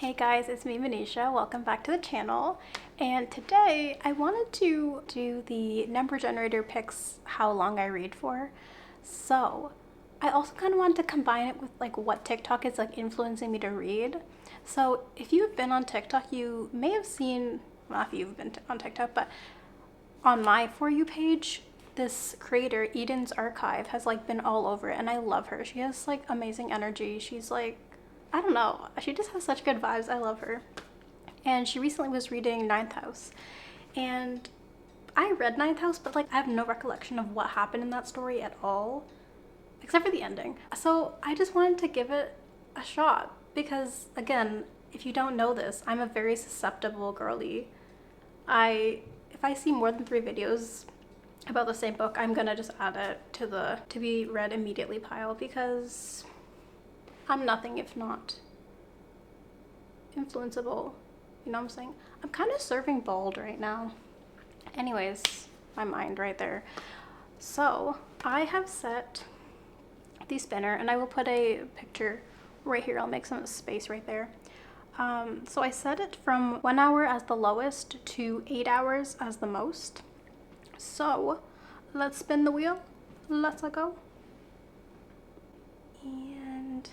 Hey guys, it's me Manisha. Welcome back to the channel. And today I wanted to do the number generator picks how long I read for. So I also kind of wanted to combine it with like what TikTok is like influencing me to read. So if you've been on TikTok, you may have seen, well, if you've been on TikTok, but on my For You page, this creator, Eden's Archive, has like been all over it, and I love her. She has like amazing energy. She's like, I don't know, she just has such good vibes. I love her. And she recently was reading Ninth House. And I read Ninth House, but like I have no recollection of what happened in that story at all, except for the ending. So I just wanted to give it a shot because, again, if you don't know this, I'm a very susceptible girly. If I see more than 3 videos about the same book, I'm gonna just add it to the to be read immediately pile because I'm nothing if not influenceable. You know what I'm saying? I'm kind of serving bald right now. Anyways, my mind right there. So I have set the spinner, and I will put a picture right here. I'll make some space right there. So I set it from 1 hour as the lowest to 8 hours as the most. So let's spin the wheel. Let's go. And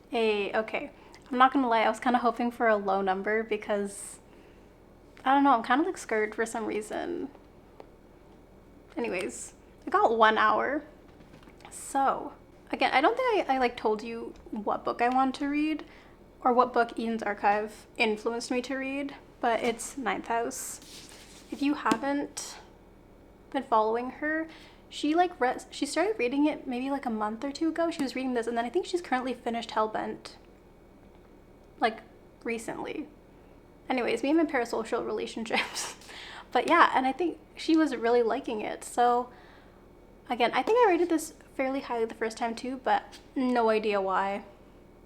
hey, okay. I'm not gonna lie, I was kind of hoping for a low number because I don't know, I'm kind of like scared for some reason. Anyways, I got 1 hour. So again, I don't think I like told you what book I want to read or what book Eden's Archive influenced me to read, but it's Ninth House. If you haven't been following her, she started reading it maybe like a month or 2 ago. She was reading this, and then I think she's currently finished Hellbent like recently. Anyways, me and my parasocial relationships. But yeah, and I think she was really liking it. So again, I think I rated this fairly highly the first time too, but no idea why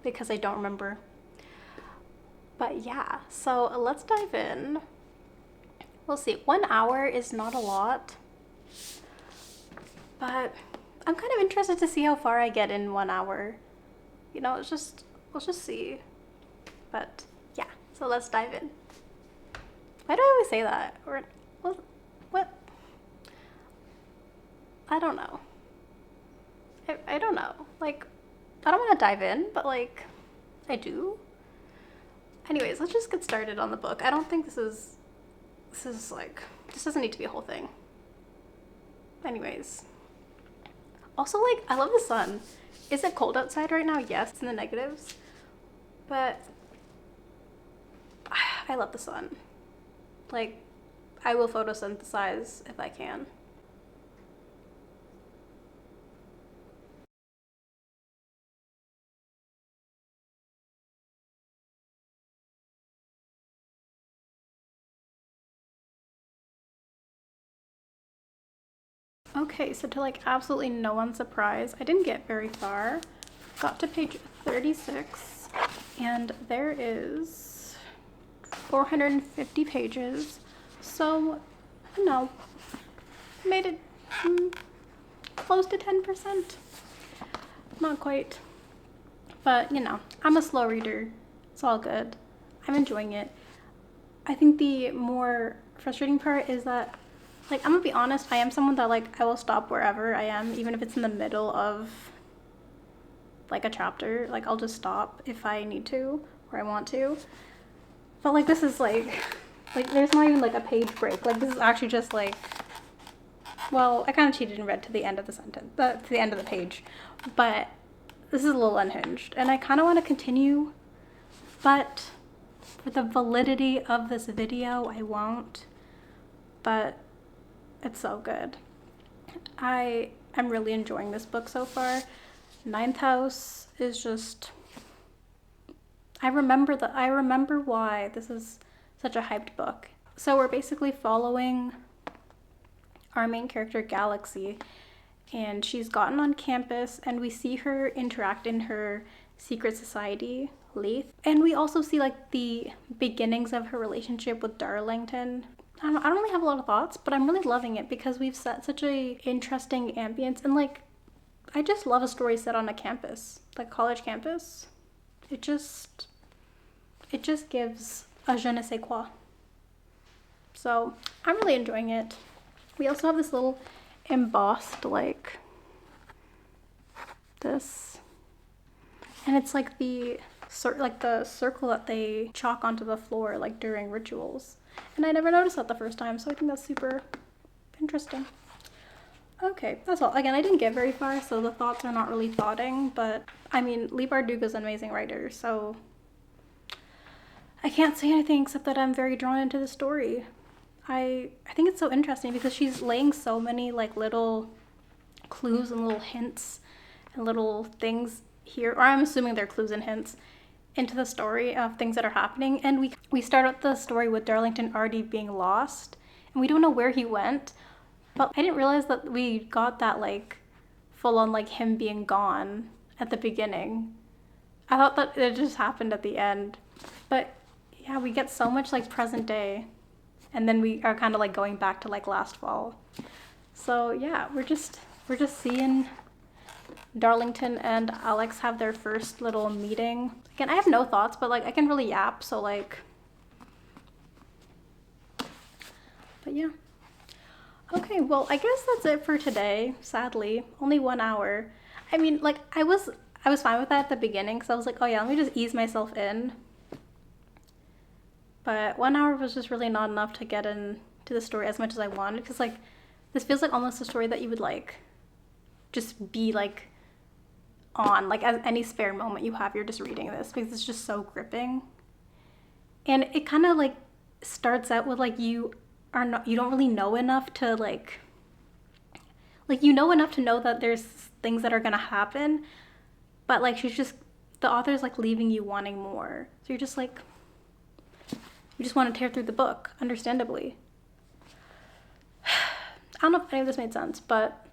because I don't remember. But yeah, so let's dive in. We'll see. 1 hour is not a lot, but I'm kind of interested to see how far I get in 1 hour. You know, we'll just see. But yeah, so let's dive in. Why do I always say that? Or what? I don't know. I don't know. Like, I don't want to dive in, but like, I do. Anyways, let's just get started on the book. I don't think this is like, this doesn't need to be a whole thing. Anyways. Also, like, I love the sun. Is it cold outside right now? Yes, it's in the negatives. But I love the sun. Like, I will photosynthesize if I can. Okay, so to like absolutely no one's surprise, I didn't get very far. Got to page 36, and there is 450 pages. So, no, made it close to 10%. Not quite. But, you know, I'm a slow reader. It's all good. I'm enjoying it. I think the more frustrating part is that, like, I'm gonna be honest, I am someone that, like, I will stop wherever I am, even if it's in the middle of, like, a chapter. Like, I'll just stop if I need to or I want to. But, like, this is, like, there's not even, like, a page break. Like, this is actually just, like, well, I kind of cheated and read to the end of the sentence, to the end of the page. But this is a little unhinged, and I kind of want to continue, but for the validity of this video, I won't. But it's so good. I'm really enjoying this book so far. Ninth House is just, I remember why this is such a hyped book. So we're basically following our main character, Galaxy, and she's gotten on campus, and we see her interact in her secret society, Leith. And we also see like the beginnings of her relationship with Darlington. I don't really have a lot of thoughts, but I'm really loving it because we've set such a interesting ambience, and like, I just love a story set on a campus, like college campus. It just gives a je ne sais quoi. So I'm really enjoying it. We also have this little embossed like this, and it's like the circle that they chalk onto the floor like during rituals. And I never noticed that the first time, so I think that's super interesting. Okay, that's all. Again, I didn't get very far, so the thoughts are not really thoughting, but I mean, Leigh Bardugo's an amazing writer, so I can't say anything except that I'm very drawn into the story. I think it's so interesting because she's laying so many like little clues and little hints and little things here, or I'm assuming they're clues and hints, into the story of things that are happening. And we start out the story with Darlington already being lost, and we don't know where he went. But I didn't realize that we got that like full on like him being gone at the beginning. I thought that it just happened at the end. But yeah, we get so much like present day, and then we are kind of like going back to like last fall. So yeah, we're just seeing Darlington and Alex have their first little meeting. Again, I have no thoughts, but like I can really yap, so like, but yeah. Okay, well, I guess that's it for today. Sadly, only 1 hour. I mean, like I was fine with that at the beginning because I was like, oh yeah, let me just ease myself in. But 1 hour was just really not enough to get into the story as much as I wanted, because like this feels like almost a story that you would like just be like on, like as any spare moment you have, you're just reading this because it's just so gripping. And it kind of like starts out with like you don't really know enough to like you know enough to know that there's things that are gonna happen, but like the author's like leaving you wanting more, so you're just like, you just want to tear through the book, understandably. I don't know if any of this made sense, but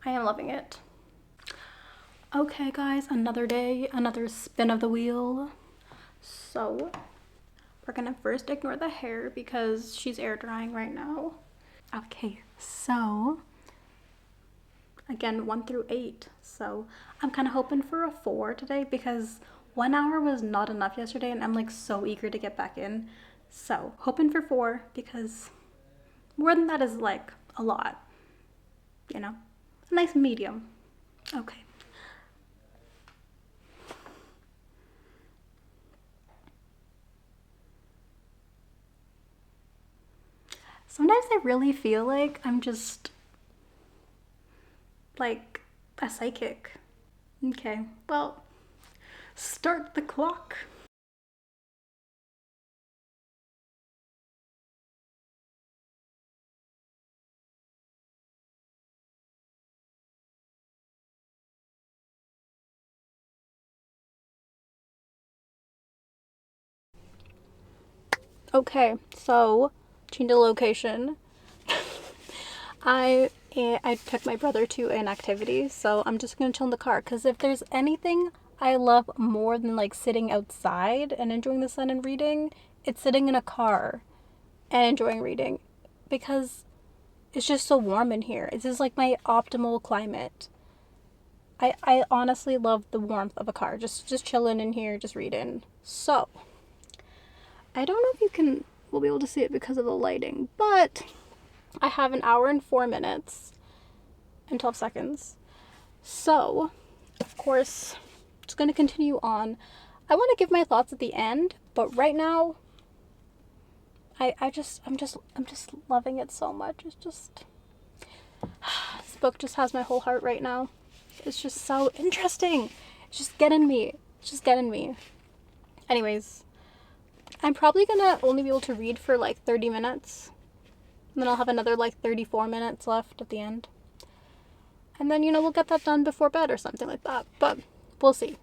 I am loving it. Okay guys, another day, another spin of the wheel. So we're gonna first ignore the hair because she's air drying right now. Okay, so again, 1 through 8. So I'm kind of hoping for a 4 today because 1 hour was not enough yesterday, and I'm like so eager to get back in. So hoping for 4 because more than that is like a lot, you know, a nice medium. Okay. Sometimes I really feel like I'm just like a psychic. Okay, well, start the clock. Okay, so change of location. I took my brother to an activity, so I'm just gonna chill in the car. Cause if there's anything I love more than like sitting outside and enjoying the sun and reading, it's sitting in a car and enjoying reading, because it's just so warm in here. This is like my optimal climate. I honestly love the warmth of a car. Just chilling in here, just reading. So I don't know if we'll be able to see it because of the lighting, but I have 1 hour and 4 minutes and 12 seconds. So, of course, it's going to continue on. I want to give my thoughts at the end, but right now, I'm just loving it so much. It's just, this book just has my whole heart right now. It's just so interesting. It's just getting me. It's just getting me. Anyways, I'm probably gonna only be able to read for like 30 minutes. And then I'll have another like 34 minutes left at the end. And then, we'll get that done before bed or something like that. But we'll see.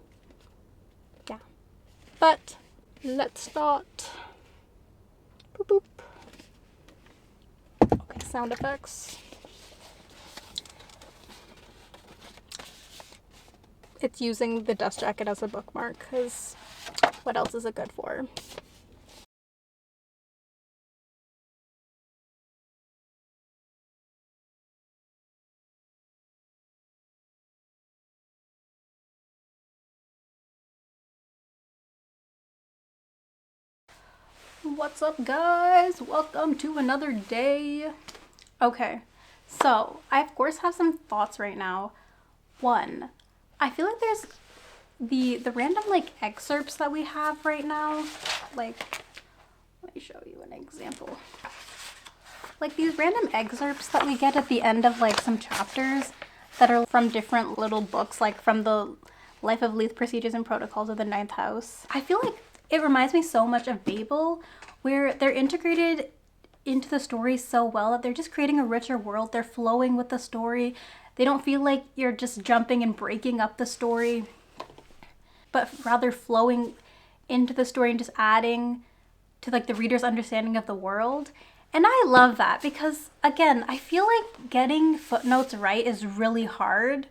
Yeah. But let's start. Boop boop. Okay, sound effects. It's using the dust jacket as a bookmark because what else is it good for? What's up, guys? Welcome to another day. Okay, so I of course have some thoughts right now. One, I feel like there's the random like excerpts that we have right now. Like, let me show you an example. Like these random excerpts that we get at the end of like some chapters that are from different little books, like from the Life of Leith Procedures and Protocols of the Ninth House. I feel like it reminds me so much of Babel, where they're integrated into the story so well that they're just creating a richer world. They're flowing with the story. They don't feel like you're just jumping and breaking up the story, but rather flowing into the story and just adding to like the reader's understanding of the world. And I love that because, again, I feel like getting footnotes right is really hard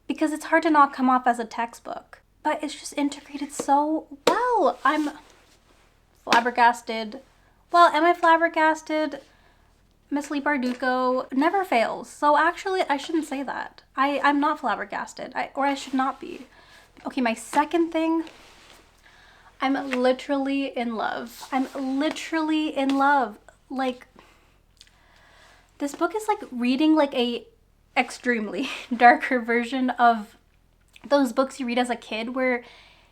because it's hard to not come off as a textbook. But it's just integrated so well. I'm flabbergasted. Well, am I flabbergasted? Miss Lee Bardugo never fails. So actually, I shouldn't say that. I'm not flabbergasted, or I should not be. Okay, my second thing, I'm literally in love. I'm literally in love. Like, this book is like reading like a extremely darker version of those books you read as a kid where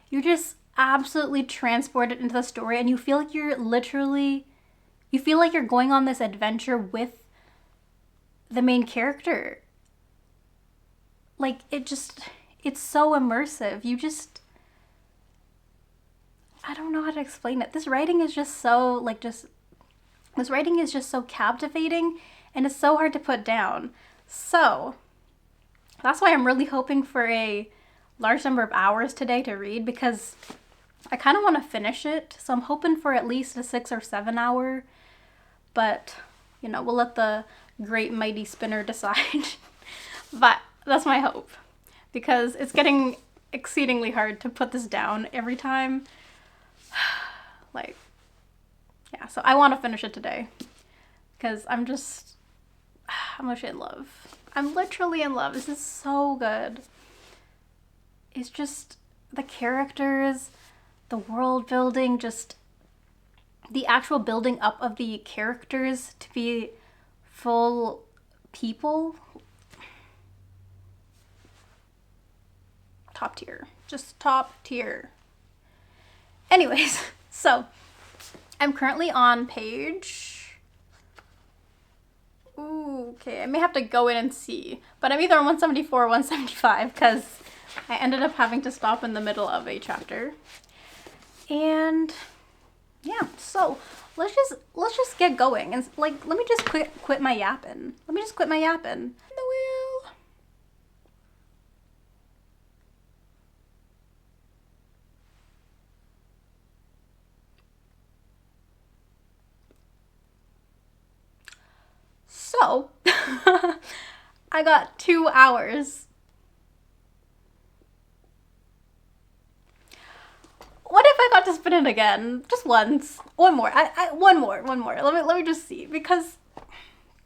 you're just absolutely transported into the story and you feel like you're going on this adventure with the main character. Like it's so immersive. I don't know how to explain it. This writing is just so captivating and it's so hard to put down. So that's why I'm really hoping for a large number of hours today to read because I kind of want to finish it. So I'm hoping for at least a 6 or 7 hour, but you know, we'll let the great mighty spinner decide. But that's my hope because it's getting exceedingly hard to put this down every time. Like, yeah, so I want to finish it today because I'm literally in love. I'm literally in love. This is so good. It's just the characters, the world building, just the actual building up of the characters to be full people. Top tier. Just top tier. Anyways, so I'm currently on page... Ooh, okay, I may have to go in and see. But I'm either on 174 or 175 because I ended up having to stop in the middle of a chapter. And yeah, so let's just get going. And like, let me just quit my yapping. Let me just quit my yapping. The wheel. So, I got 2 hours. What if I got to spin it again? Just once. One more. One more. Let me just see. Because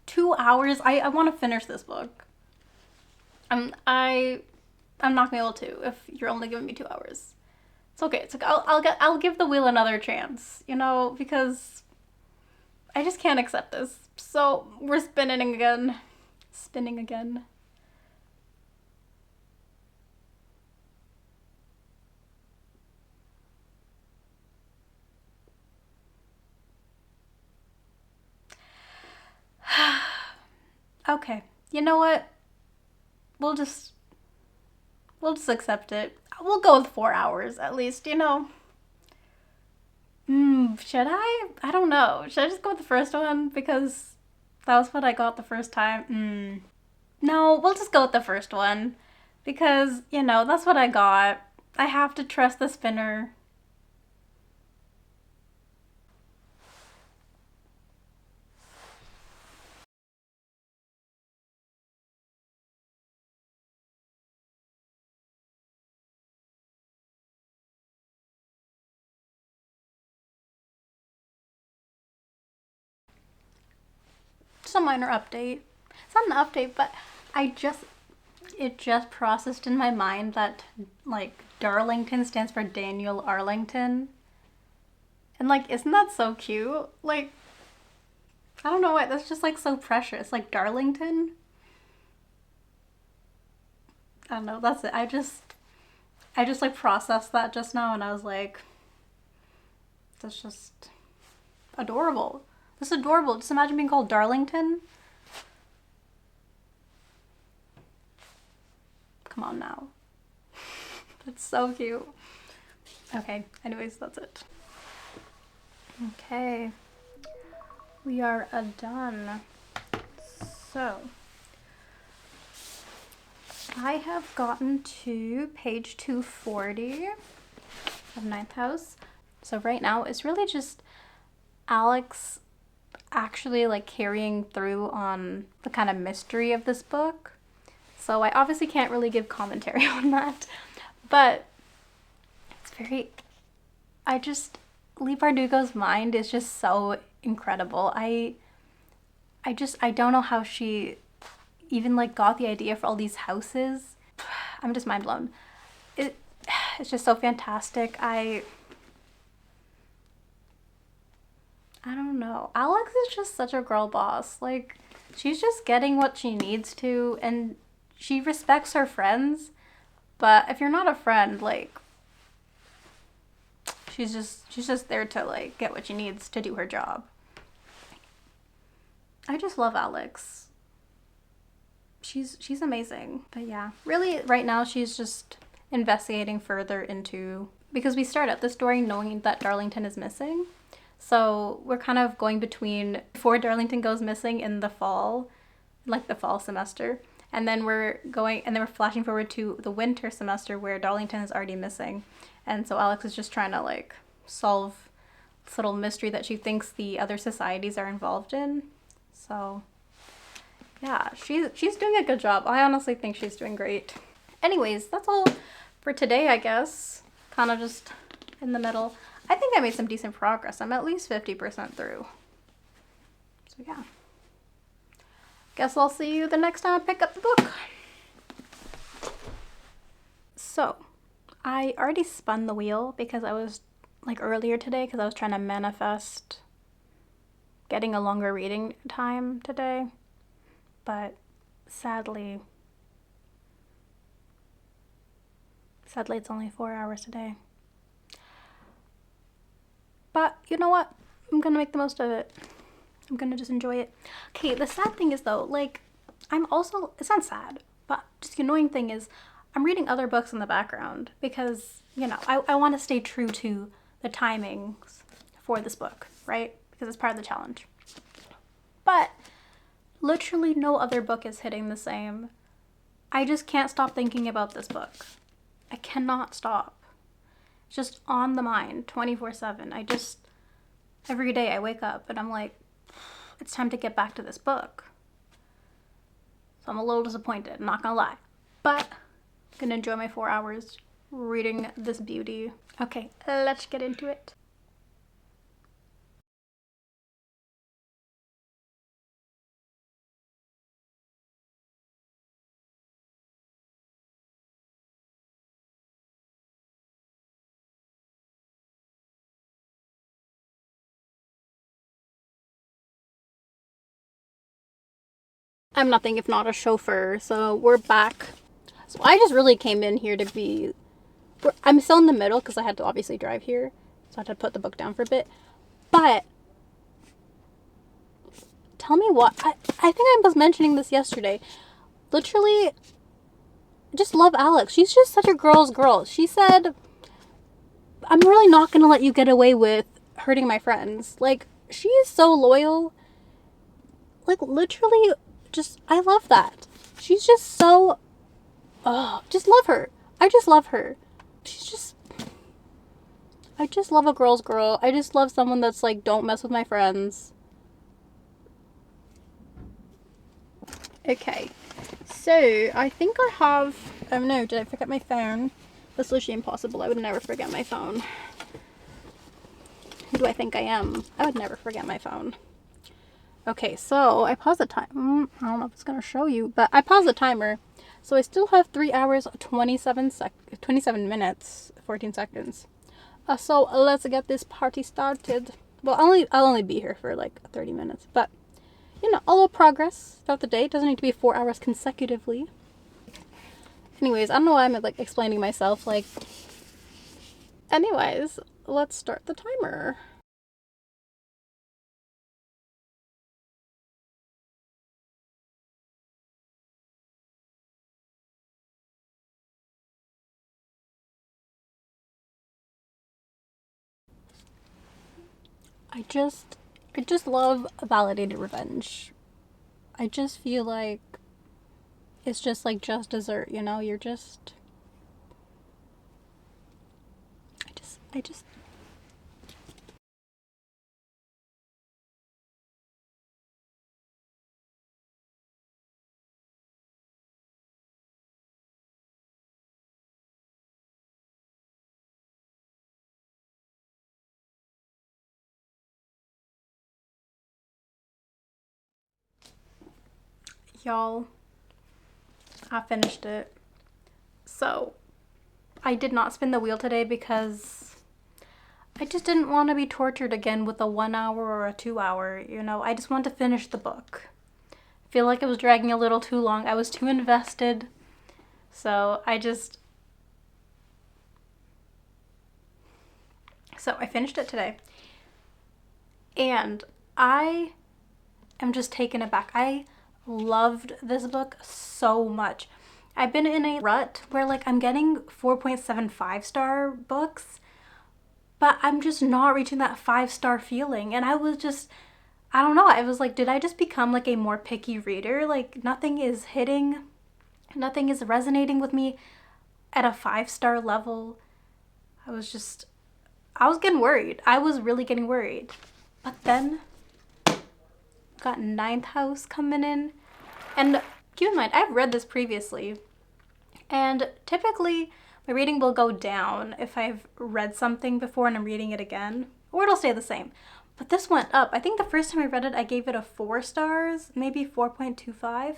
2 hours, I want to finish this book. I'm not gonna be able to if you're only giving me 2 hours. It's okay. It's okay. I'll give the wheel another chance, you know, because I just can't accept this. So we're spinning again. Spinning again. Okay. You know what? We'll just accept it. We'll go with 4 hours at least, you know. Should I? I don't know. Should I just go with the first one? Because that was what I got the first time. No, we'll just go with the first one. Because, you know, that's what I got. I have to trust the spinner. Just a minor update. It's not an update, but it just processed in my mind that like Darlington stands for Daniel Arlington. And like, isn't that so cute? Like, I don't know what, that's just like so precious. Like Darlington. I don't know, that's it. I just like processed that just now and I was like, that's just adorable. This is adorable. Just imagine being called Darlington. Come on now. That's so cute. Okay, anyways, that's it. Okay. We are done. So, I have gotten to page 240 of Ninth House. So right now, it's really just Alex actually like carrying through on the kind of mystery of this book. So I obviously can't really give commentary on that, but it's very, Lee Bardugo's mind is just so incredible. I don't know how she even like got the idea for all these houses. I'm just mind blown. It's just so fantastic. I don't know. Alex is just such a girl boss. Like, she's just getting what she needs to, and she respects her friends. But if you're not a friend, like, she's just there to like get what she needs to do her job. I just love Alex. She's amazing. But yeah, really right now she's just investigating further into, because we start out the story knowing that Darlington is missing. So we're kind of going between before Darlington goes missing in the fall, like the fall semester, and then we're flashing forward to the winter semester where Darlington is already missing. And so Alex is just trying to like solve this little mystery that she thinks the other societies are involved in. So yeah, she's doing a good job. I honestly think she's doing great. Anyways, that's all for today, I guess. Kind of just in the middle. I think I made some decent progress. I'm at least 50% through. So yeah. Guess I'll see you the next time I pick up the book. So, I already spun the wheel because I was, like earlier today, because I was trying to manifest getting a longer reading time today. But sadly it's only 4 hours today. But you know what? I'm gonna make the most of it. I'm gonna just enjoy it. Okay, the sad thing is though, like, it's not sad, but just the annoying thing is I'm reading other books in the background because, you know, I want to stay true to the timings for this book, right? Because it's part of the challenge. But literally no other book is hitting the same. I just can't stop thinking about this book. I cannot stop. It's just on the mind 24/7. Every day I wake up and I'm like, it's time to get back to this book. So I'm a little disappointed, I'm not gonna lie. But I'm gonna enjoy my 4 hours reading this beauty. Okay, let's get into it. I'm nothing if not a chauffeur, so we're back. So I just really came in here I'm still in the middle because I had to obviously drive here, so I had to put the book down for a bit. But tell me what, I think I was mentioning this yesterday. Literally, just love Alex. She's just such a girl's girl. She said, I'm really not going to let you get away with hurting my friends. Like, she is so loyal. Like, literally, I love that. She's just so, just love her. I just love her. I just love a girl's girl. I just love someone that's like, don't mess with my friends. Okay, so I think I have, oh no, did I forget my phone? That's literally impossible. I would never forget my phone. Who do I think I am? I would never forget my phone. Okay, so I paused the time. I don't know if it's going to show you, but I paused the timer. So I still have 3 hours, 27 minutes, 14 seconds. So let's get this party started. Well, I'll only be here for like 30 minutes, but you know, a little progress throughout the day. It doesn't need to be 4 hours consecutively. Anyways, I don't know why I'm like explaining myself. Like, anyways, let's start the timer. I just love validated revenge. I just feel like it's just like just dessert, you know? I just Y'all, I finished it. So, I did not spin the wheel today because I just didn't want to be tortured again with a 1 hour or a 2 hour, you know? I just wanted to finish the book. I feel like it was dragging a little too long. I was too invested. So, I finished it today. And I am just taken aback. I loved this book so much. I've been in a rut where like I'm getting 4.75 star books, but I'm just not reaching that 5-star feeling. And I was just, I don't know. I was like, did I just become like a more picky reader? Like nothing is hitting, nothing is resonating with me at a 5-star level. I was getting worried. I was really getting worried. But then got Ninth House coming in. And keep in mind, I've read this previously. And typically, my reading will go down if I've read something before and I'm reading it again. Or it'll stay the same. But this went up. I think the first time I read it, I gave it a 4 stars. Maybe 4.25.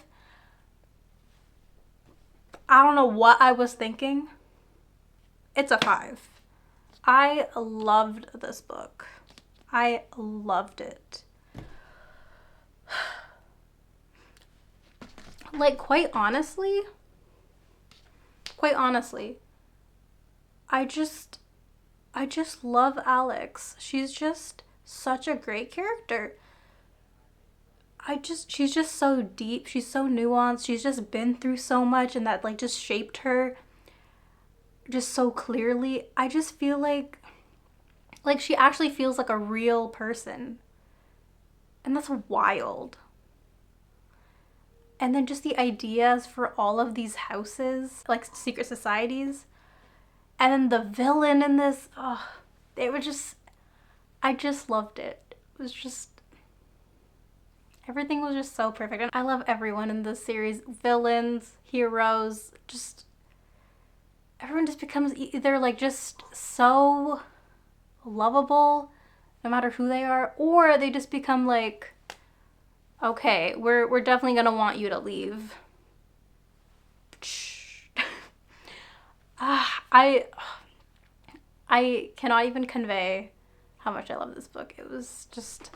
I don't know what I was thinking. It's a 5. I loved this book. I loved it. Like, quite honestly, I just love Alex. She's just such a great character. She's just so deep. She's so nuanced. She's just been through so much and that like just shaped her just so clearly. I just feel like she actually feels like a real person. And that's wild. And then just the ideas for all of these houses, like secret societies. And then the villain in this, oh, I just loved it. It was just, everything was just so perfect. And I love everyone in this series. Villains, heroes, just, everyone just becomes either like just so lovable, no matter who they are, or they just become like, okay, we're definitely gonna want you to leave. I cannot even convey how much I love this book. It was just,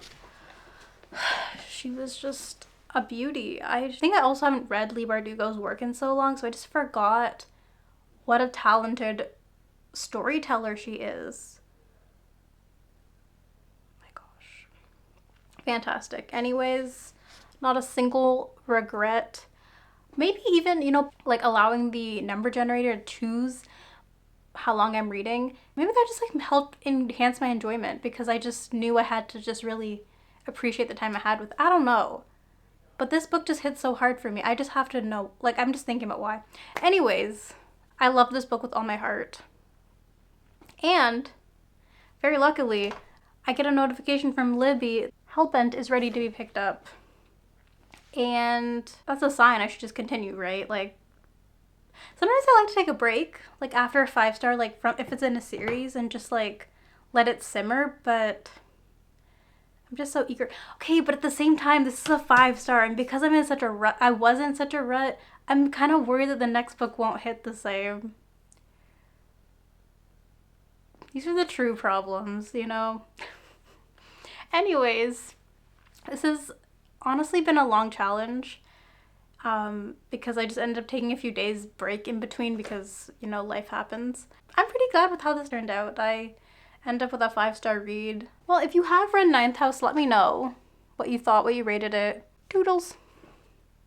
she was just a beauty. I think I also haven't read Leigh Bardugo's work in so long, so I just forgot what a talented storyteller she is. Oh my gosh. Fantastic. Anyways, not a single regret. Maybe even, you know, like allowing the number generator to choose how long I'm reading. Maybe that just like helped enhance my enjoyment because I just knew I had to just really appreciate the time I had with. I don't know. But this book just hit so hard for me. I just have to know. Like, I'm just thinking about why. Anyways, I love this book with all my heart. And very luckily, I get a notification from Libby. Hellbent is ready to be picked up. And that's a sign I should just continue, right? Like, sometimes I like to take a break, like after a 5-star, like from if it's in a series and just like let it simmer, but I'm just so eager. Okay, but at the same time, this is a 5-star, and because I'm in such a rut, I was in such a rut, I'm kind of worried that the next book won't hit the same. These are the true problems, you know? Anyways, this has honestly been a long challenge because I just ended up taking a few days break in between because, you know, life happens. I'm pretty glad with how this turned out. I end up with a 5-star read. Well, if you have read Ninth House, let me know what you thought, what you rated it. Toodles.